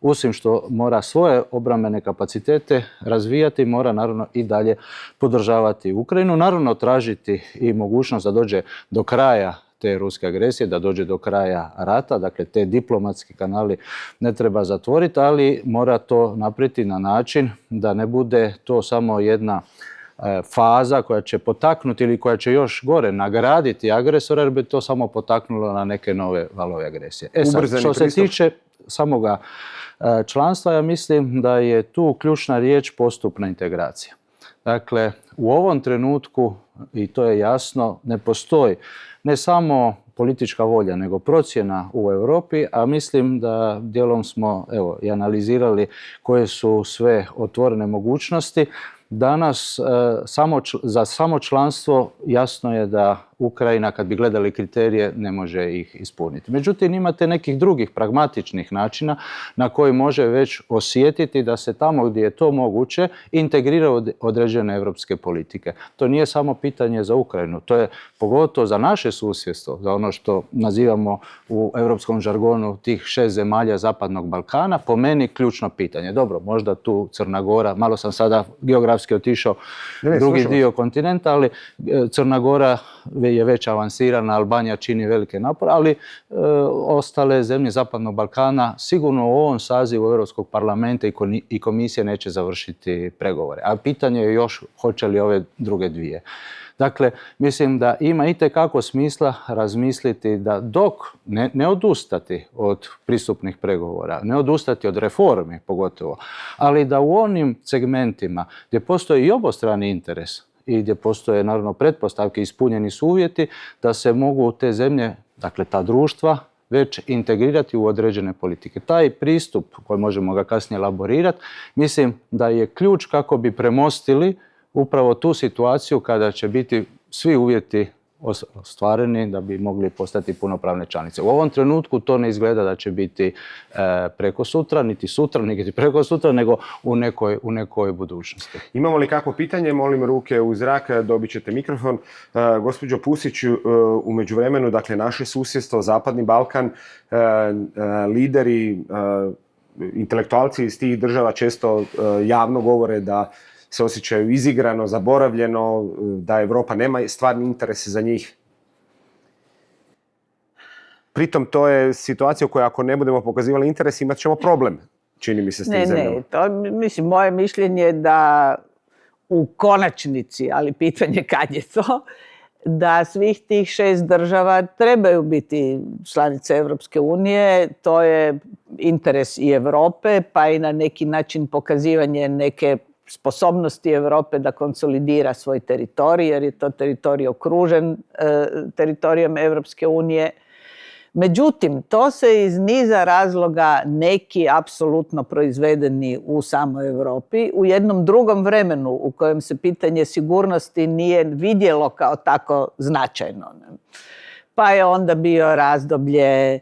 osim što mora svoje obrambene kapacitete razvijati, mora naravno i dalje podržavati Ukrajinu, naravno tražiti i mogućnost da dođe do kraja te ruske agresije, da dođe do kraja rata, dakle te diplomatski kanali ne treba zatvoriti, ali mora to napraviti na način da ne bude to samo jedna faza koja će potaknuti ili koja će još gore nagraditi agresora, jer bi to samo potaknulo na neke nove valove agresije. Sad, što se tiče samoga članstva, ja mislim da je tu ključna riječ postupna integracija. Dakle, u ovom trenutku, i to je jasno, ne postoji ne samo politička volja, nego procjena u Europi, a mislim da dijelom smo i analizirali koje su sve otvorene mogućnosti. Danas za samo članstvo jasno je da Ukrajina, kad bi gledali kriterije, ne može ih ispuniti. Međutim, imate nekih drugih pragmatičnih načina na koji može već osjetiti da se tamo gdje je to moguće integrira određene europske politike. To nije samo pitanje za Ukrajinu, to je pogotovo za naše susjedstvo, za ono što nazivamo u europskom žargonu tih 6 zemalja Zapadnog Balkana, po meni ključno pitanje. Dobro, možda tu Crna Gora, malo sam sada geografski otišao drugi dio kontinenta, ali Crna Gora je već avansirana, Albanija čini velike napore, ali ostale zemlje Zapadnog Balkana sigurno u ovom sazivu Europskog parlamenta i komisije neće završiti pregovore. A pitanje je još hoće li ove druge dvije. Dakle, mislim da ima itekako smisla razmisliti da dok ne odustati od pristupnih pregovora, ne odustati od reformi pogotovo, ali da u onim segmentima gdje postoji i obostrani interes i gdje postoje naravno pretpostavke, ispunjeni su uvjeti, da se mogu te zemlje, dakle ta društva, već integrirati u određene politike. Taj pristup, koji možemo ga kasnije elaborirati, mislim da je ključ kako bi premostili upravo tu situaciju kada će biti svi uvjeti ostvareni da bi mogli postati punopravne članice. U ovom trenutku to ne izgleda da će biti preko sutra, niti preko sutra, nego u nekoj budućnosti. Imamo li kakvo pitanje? Molim ruke u zrak, dobit ćete mikrofon. Gospođo Pusić, u međuvremenu, dakle, naše susjedstvo, Zapadni Balkan, lideri, intelektualci iz tih država često javno govore da se osjećaju izigrano, zaboravljeno, da Europa nema stvarni interes za njih. Pritom to je situacija u kojoj ako ne budemo pokazivali interes imat ćemo problem, čini mi se, s tim zemljama. Ne, moje mišljenje je da u konačnici, ali pitanje kad je to, da svih tih 6 država trebaju biti članice Europske unije. To je interes i Europe, pa i na neki način pokazivanje neke sposobnosti Europe da konsolidira svoj teritorij, jer je to teritorij okružen teritorijem Europske unije. Međutim, to se iz niza razloga, neki apsolutno proizvedeni u samoj Europi, u jednom drugom vremenu u kojem se pitanje sigurnosti nije vidjelo kao tako značajno. Pa je onda bio razdoblje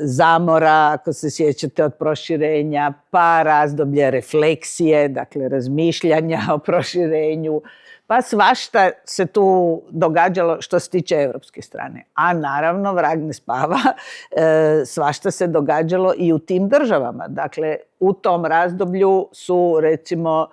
zamora, ako se sjećate, od proširenja, pa razdoblje refleksije, dakle razmišljanja o proširenju, pa svašta se tu događalo što se tiče europske strane. A naravno, vrag ne spava, svašta se događalo i u tim državama. Dakle, u tom razdoblju su, recimo,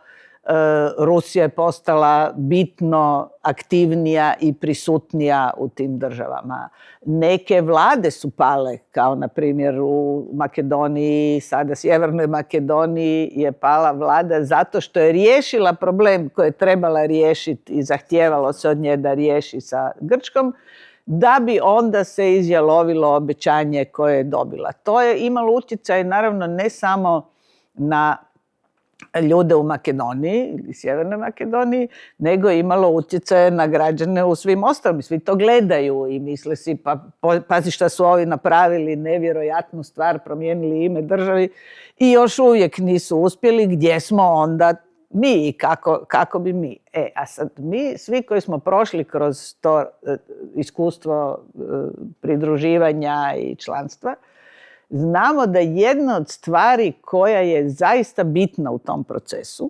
Rusija je postala bitno aktivnija i prisutnija u tim državama. Neke vlade su pale, kao na primjer u Makedoniji, sada Sjevernoj Makedoniji je pala vlada zato što je riješila problem koji je trebala riješiti i zahtijevalo se od nje da riješi sa Grčkom, da bi onda se izjalovilo obećanje koje je dobila. To je imalo utjecaj naravno ne samo na ljude u Makedoniji ili Sjevernoj Makedoniji, nego je imalo utjecaje na građane u svim ostalim. Svi to gledaju i misle si, pa pazi šta su ovi napravili, nevjerojatnu stvar, promijenili ime državi i još uvijek nisu uspjeli. Gdje smo onda mi i kako bi mi? A sad mi, svi koji smo prošli kroz to iskustvo pridruživanja i članstva, znamo da jedna od stvari koja je zaista bitna u tom procesu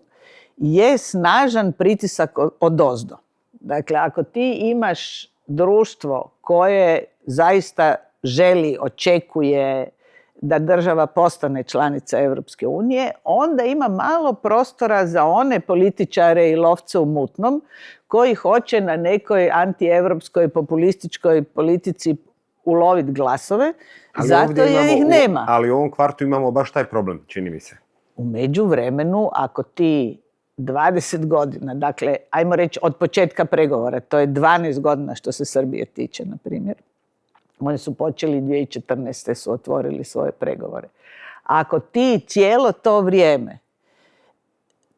je snažan pritisak odozdo. Dakle, ako ti imaš društvo koje zaista želi, očekuje da država postane članica Europske unije, onda ima malo prostora za one političare i lovce u mutnom koji hoće na nekoj antievropskoj populističkoj politici uloviti glasove, zato jer ih nema. Ali u ovom kvartu imamo baš taj problem, čini mi se. U međuvremenu, ako ti 20 godina, dakle, ajmo reći od početka pregovora, to je 12 godina što se Srbije tiče, na primjer, oni su počeli 2014. su otvorili svoje pregovore. Ako ti cijelo to vrijeme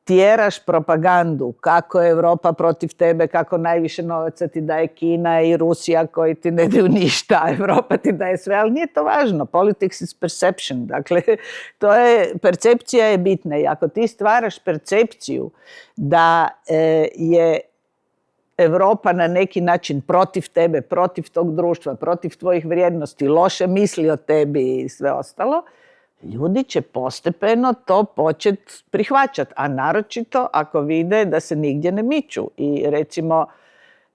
tjeraš propagandu kako je Europa protiv tebe, kako najviše novaca ti daje Kina i Rusija koji ti ne daju ništa, a Europa ti daje sve, ali nije to važno. Politics is perception. Dakle, percepcija je bitna i ako ti stvaraš percepciju da je Europa na neki način protiv tebe, protiv tog društva, protiv tvojih vrijednosti, loše misli o tebi i sve ostalo, ljudi će postepeno to početi prihvaćati, a naročito ako vide da se nigdje ne miču. I recimo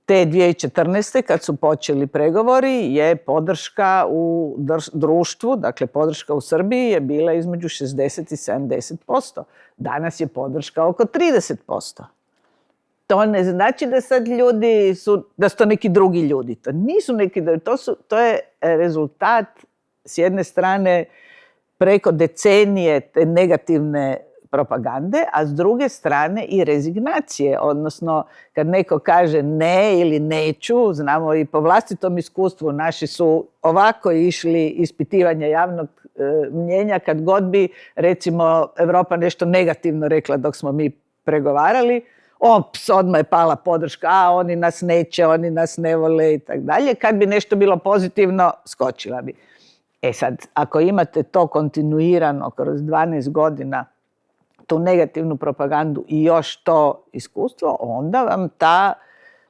te 2014. kad su počeli pregovori je podrška u društvu, dakle podrška u Srbiji je bila između 60 i 70%. Danas je podrška oko 30%. To ne znači da sad ljudi da su to neki drugi ljudi. To nisu neki drugi, to je rezultat s jedne strane preko decenije te negativne propagande, a s druge strane i rezignacije, odnosno kad neko kaže ne ili neću, znamo i po vlastitom iskustvu, naši su ovako išli ispitivanja javnog mnjenja kad god bi recimo Europa nešto negativno rekla dok smo mi pregovarali, odmah je pala podrška, oni nas neće, oni nas ne vole i tako dalje. Kad bi nešto bilo pozitivno, skočila bi. Sad, ako imate to kontinuirano kroz 12 godina, tu negativnu propagandu i još to iskustvo, onda vam ta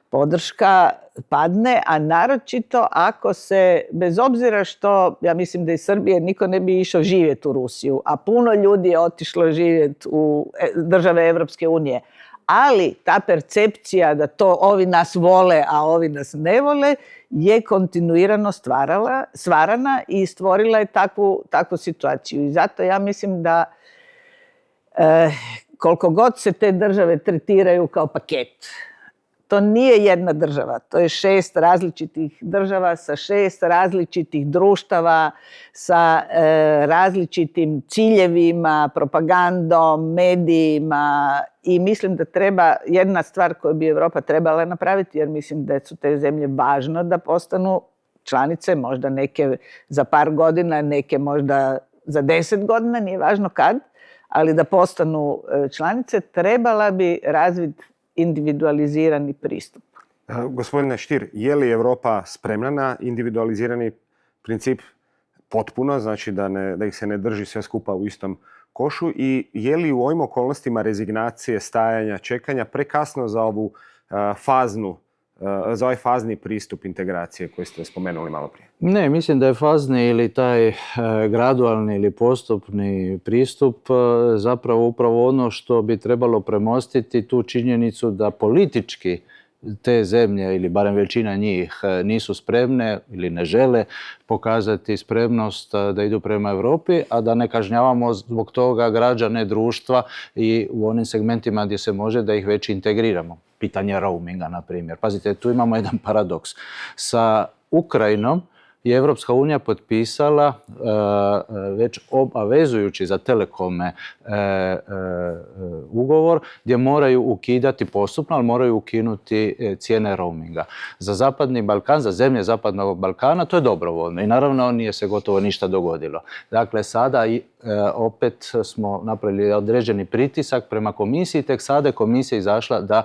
podrška padne, a naročito ako se, bez obzira što, ja mislim da iz Srbije niko ne bi išao živjeti u Rusiju, a puno ljudi je otišlo živjeti u države Evropske unije, ali ta percepcija da to ovi nas vole, a ovi nas ne vole, je kontinuirano stvarana i stvorila je takvu situaciju. I zato ja mislim da koliko god se te države tretiraju kao paket, to nije jedna država, to je 6 različitih država sa 6 različitih društava, sa različitim ciljevima, propagandom, medijima i mislim da treba, jedna stvar koju bi Europa trebala napraviti, jer mislim da su te zemlje važno da postanu članice, možda neke za par godina, neke možda za 10 godina, nije važno kad, ali da postanu članice, trebala bi razviti individualizirani pristup. Gospodine Stier, je li Europa spremna na individualizirani princip potpuno, znači da ih se ne drži sve skupa u istom košu i je li u ovim okolnostima rezignacije, stajanja, čekanja prekasno za za ovaj fazni pristup integracije koji ste spomenuli malo prije? Ne, mislim da je fazni ili taj gradualni ili postupni pristup zapravo upravo ono što bi trebalo premostiti tu činjenicu da politički te zemlje, ili barem većina njih, nisu spremne ili ne žele pokazati spremnost da idu prema Europi, a da ne kažnjavamo zbog toga građane, društva i u onim segmentima gdje se može da ih već integriramo. Pitanje roaminga, na primjer. Pazite, tu imamo jedan paradoks. Sa Ukrajinom je Evropska unija potpisala već obavezujući za telekome ugovor gdje moraju ukidati postupno, ali moraju ukinuti cijene roaminga. Za Zapadni Balkan, za zemlje Zapadnog Balkana, to je dobrovoljno i naravno nije se gotovo ništa dogodilo. Dakle, sada opet smo napravili određeni pritisak prema komisiji, tek sada je komisija izašla da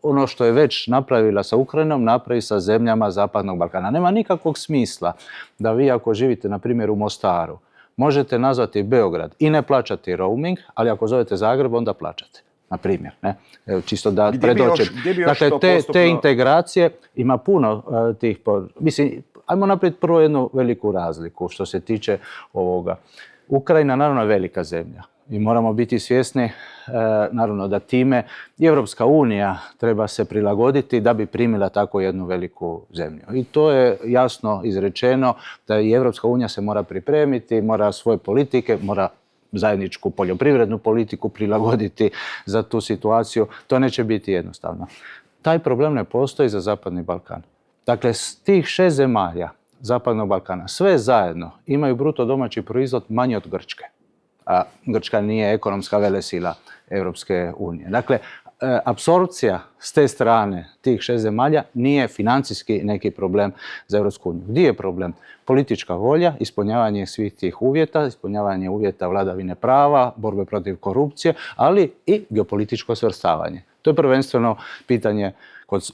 ono što je već napravila sa Ukrajinom, napravi sa zemljama Zapadnog Balkana. Nema nikakvog smisla da vi ako živite, na primjer, u Mostaru, možete nazvati Beograd i ne plaćati roaming, ali ako zovete Zagreb, onda plaćate. Na primjer, ne? Evo, čisto da predočim. Dakle, te integracije, ima puno tih... Mislim, ajmo napraviti prvo jednu veliku razliku što se tiče ovoga. Ukrajina, naravno, je velika zemlja. I moramo biti svjesni, naravno, da time i Evropska unija treba se prilagoditi da bi primila tako jednu veliku zemlju. I to je jasno izrečeno da i Evropska unija se mora pripremiti, mora svoje politike, mora zajedničku poljoprivrednu politiku prilagoditi za tu situaciju. To neće biti jednostavno. Taj problem ne postoji za Zapadni Balkan. Dakle, s tih 6 zemalja Zapadnog Balkana, sve zajedno imaju bruto domaći proizvod manji od Grčke. A Grčka nije ekonomska velesila Europske unije. Dakle, apsorpcija s te strane tih 6 zemalja nije financijski neki problem za Europsku uniju. Gdje je problem? Politička volja, ispunjavanje svih tih uvjeta, ispunjavanje uvjeta vladavine prava, borbe protiv korupcije, ali i geopolitičko svrstavanje. To je prvenstveno pitanje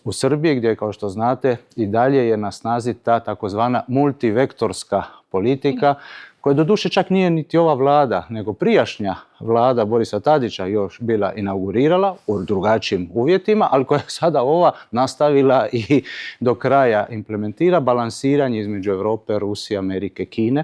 u Srbiji, gdje, kao što znate, i dalje je na snazi ta takozvana multivektorska politika, koja doduše čak nije niti ova vlada, nego prijašnja vlada Borisa Tadića još bila inaugurirala u drugačijim uvjetima, ali koja je sada ova nastavila i do kraja implementira balansiranje između Europe, Rusije, Amerike, Kine,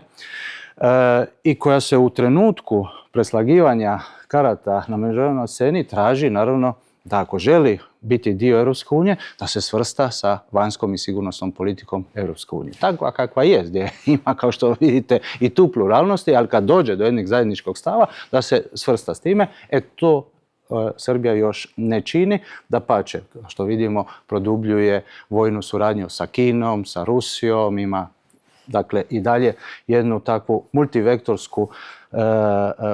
i koja se u trenutku preslagivanja karata na međunarodnoj sceni traži, naravno, da ako želi biti dio Europske unije, da se svrsta sa vanjskom i sigurnosnom politikom Europske unije. Takva kakva je, gdje ima, kao što vidite, i tu pluralnosti, ali kad dođe do jednog zajedničkog stava, da se svrsta s time, to Srbija još ne čini, dapače, što vidimo, produbljuje vojnu suradnju sa Kinom, sa Rusijom, ima, dakle, i dalje jednu takvu multivektorsku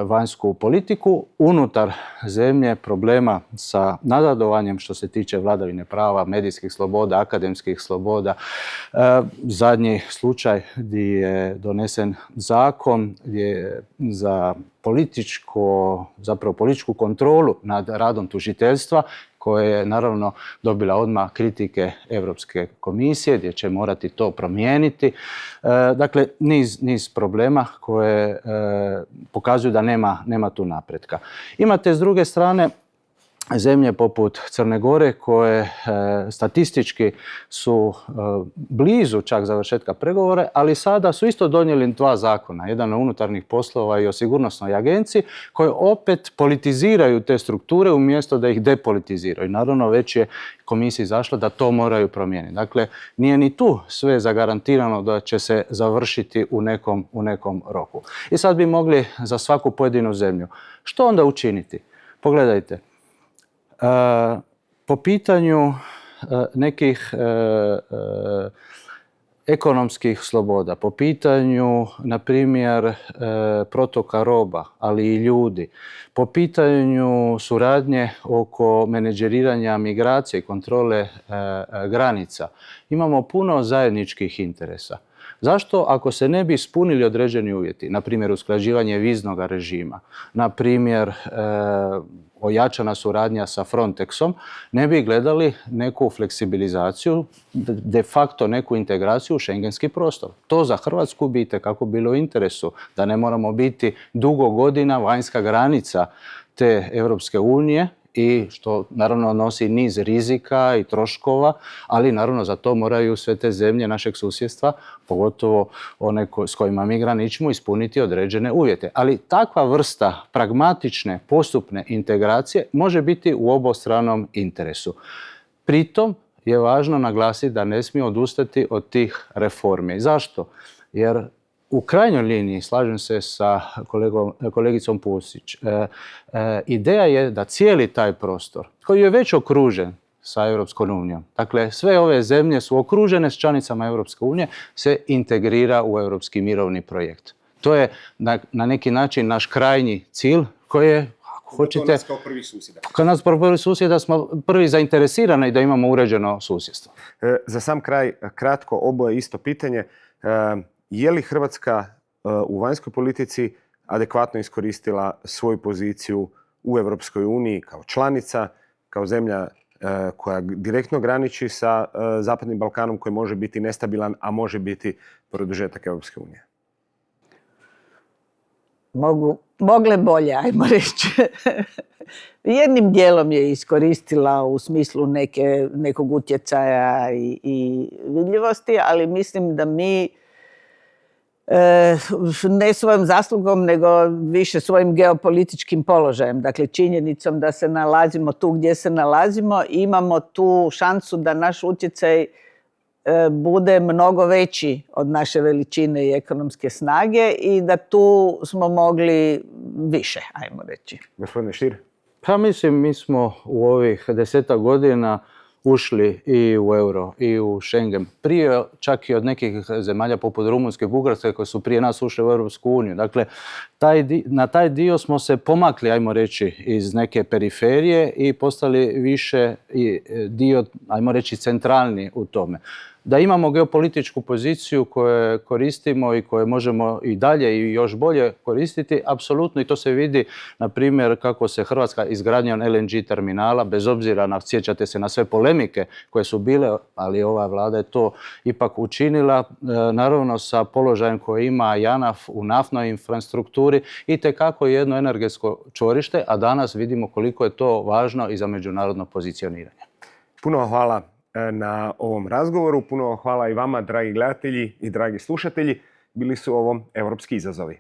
vanjsku politiku unutar zemlje, problema sa nazadovanjem što se tiče vladavine prava, medijskih sloboda, akademskih sloboda. Zadnji slučaj gdje je donesen zakon gdje za političku kontrolu nad radom tužiteljstva, koje je naravno dobila odmah kritike Europske komisije, gdje će morati to promijeniti. Dakle, niz problema koje pokazuju da nema tu napretka. Imate s druge strane zemlje poput Crne Gore koje statistički su blizu čak završetka pregovora, ali sada su isto donijeli 2 zakona, jedan o unutarnjih poslova i o sigurnosnoj agenciji, koje opet politiziraju te strukture umjesto da ih depolitiziraju. Naravno, već je komisija izašla da to moraju promijeniti. Dakle, nije ni tu sve zagarantirano da će se završiti u nekom roku. I sad bi mogli za svaku pojedinu zemlju. Što onda učiniti? Pogledajte. Po pitanju nekih ekonomskih sloboda, po pitanju, na primjer, protoka roba, ali i ljudi, po pitanju suradnje oko menadžeriranja migracije i kontrole granica, imamo puno zajedničkih interesa. Zašto, ako se ne bi ispunili određeni uvjeti, na primjer usklađivanje viznog režima, na primjer ojačana suradnja sa Frontexom, ne bi gledali neku fleksibilizaciju, de facto neku integraciju u šengenski prostor. To za Hrvatsku bi itekako bilo u interesu, da ne moramo biti dugo godina vanjska granica te Europske unije, i što naravno nosi niz rizika i troškova, ali naravno za to moraju sve te zemlje našeg susjedstva, pogotovo one s kojima mi graničimo, ispuniti određene uvjete. Ali takva vrsta pragmatične, postupne integracije može biti u obostranom interesu. Pritom je važno naglasiti da ne smije odustati od tih reformi. Zašto? Jer u krajnjoj liniji, slažem se sa kolegicom Pusić, ideja je da cijeli taj prostor koji je već okružen sa Europskom unijom, dakle sve ove zemlje su okružene s članicama Europske unije, se integrira u europski mirovni projekt. To je na neki način naš krajnji cilj koji je, ako hoćete, kao prvi susjeda. Kao nas prvi susjeda smo prvi zainteresirani da imamo uređeno susjedstvo. Za sam kraj, kratko, oboje isto pitanje. Je li Hrvatska u vanjskoj politici adekvatno iskoristila svoju poziciju u Europskoj uniji kao članica, kao zemlja koja direktno graniči sa Zapadnim Balkanom, koji može biti nestabilan, a može biti produžetak Europske unije? Mogle bolje, ajmo reći. Jednim dijelom je iskoristila u smislu nekog utjecaja i vidljivosti, ali mislim da mi ne svojom zaslugom, nego više svojim geopolitičkim položajem. Dakle, činjenicom da se nalazimo tu gdje se nalazimo, imamo tu šansu da naš utjecaj bude mnogo veći od naše veličine i ekonomske snage i da tu smo mogli više, ajmo reći. Gospodine Stier? Pa mislim, mi smo u ovih 10 godina ušli i u euro i u Schengen. Prije čak i od nekih zemalja poput Rumunjske i Bugarske koje su prije nas ušle u Europsku uniju. Dakle, na taj dio smo se pomakli, ajmo reći, iz neke periferije i postali više dio, ajmo reći, centralni u tome. Da imamo geopolitičku poziciju koju koristimo i koju možemo i dalje i još bolje koristiti, apsolutno, i to se vidi, na primjer, kako se Hrvatska izgradnjom LNG terminala, bez obzira sjećate se na sve polemike koje su bile, ali ova vlada je to ipak učinila, naravno sa položajem koji ima JANAF u naftnoj infrastrukturi, itekako jedno energetsko čvorište, a danas vidimo koliko je to važno i za međunarodno pozicioniranje. Puno hvala na ovom razgovoru. Puno hvala i vama, dragi gledatelji i dragi slušatelji. Bili su ovo Europski izazovi.